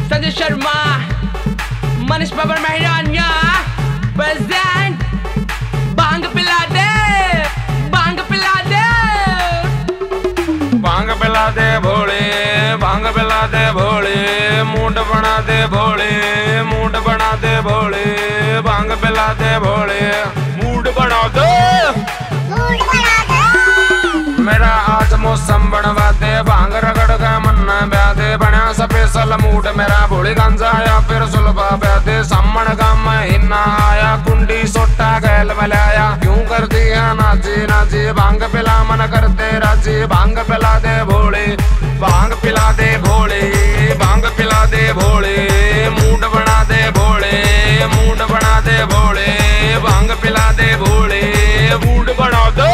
Sanjay Sharma, Manish Babar Mehrania present. भांग पिला दे, भांग पिला दे, भांग पिला दे भोले, भांग पिला दे भोले, मूड बना दे भोले, मूड बना दे भोले, भांग पिला दे भोले, मूड बना दे, मूड बना दे। मेरा आज मौसम बनवा दे, भांग रगड़ के मन्ना ब्या दे, बना स्पेशल मूड मेरा भोली गांजा या फिर सुलभा ब्या दे। सामन का महीना आया, कुंडी सोटा गैल मिलाया, क्यों कर दिया नाची नाची, भांग पिला मन करते राजी, भांग पिला दे भोले, भांग पिला दे भोले, भांग पिला दे भोले, मूड बना दे भोले, मूड बना दे भोले, भांग पिला दे भोले, मूड बना दे,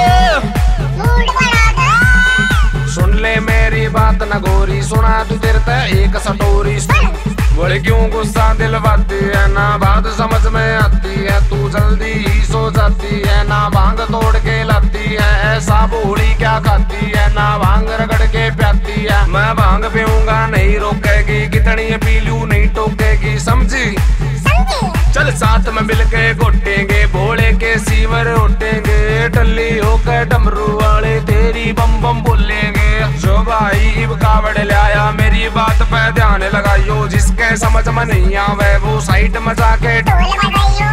मूड बना दे। सुन ले मेरी बात न गोरी, सुना तू तेरे ते एक सटोरी, बोले क्यों गुस्सा दिलवाती है, ना बात समझ में आती है, तू जल्दी ही सो जाती है, ना भांग तोड़ के लाती है, ऐसा भोली क्या खाती है, ना भांग रगड़ के प्याती है। मैं भांग पीऊंगा नहीं रोकेगी, कितनी पी लूं नहीं टोकेगी, समझी? चल साथ में मिलके घोटेंगे, भोले के सीवर उठेंगे, टल्ली होकर डमरू वाले तेरी बम बम बोलेंगे। जो भाई कावड़ लाया मेरी बात पे ध्यान लगाइयो, जिसके समझ में नहीं आवे वो साइड में जाके ढोल बजाइयो।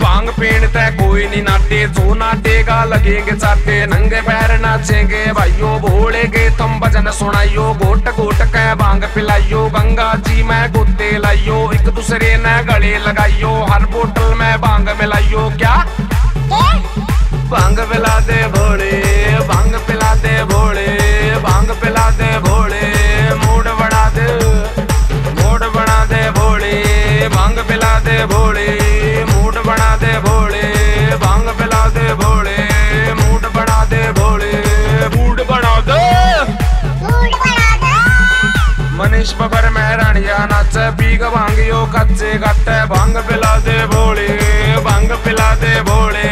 भांग पीणते कोई नहीं नाटे, जो नाटेगा लगेंगे चाटे, नंगे पैर नाचेंगे भाइयों, भोले के तुम भजन सुनाइयो, गोट गोट के भांग पिलाइयो, गंगा जी में गोते लाइयो, एक दूसरे ने गले लगाइयो, हर बोतल में भांग मिलाइयो। क्या भांग पिला दे भोले, भांग पिला दे भोले, भांग पिला दे भोले, मूड बना दे, मूड बना दे भोले, भांग पिला दे भोले, मूड बना दे भोले, भांग पिला दे भोले, मूड बना दे भोले, मूड बना दे, मूड बना दे। मनीष बाबर मेहरानिया नाचे, पीक भांगियो कच्चे गट्टे, भांग पिला दे भोले, भांग पिला दे भोले,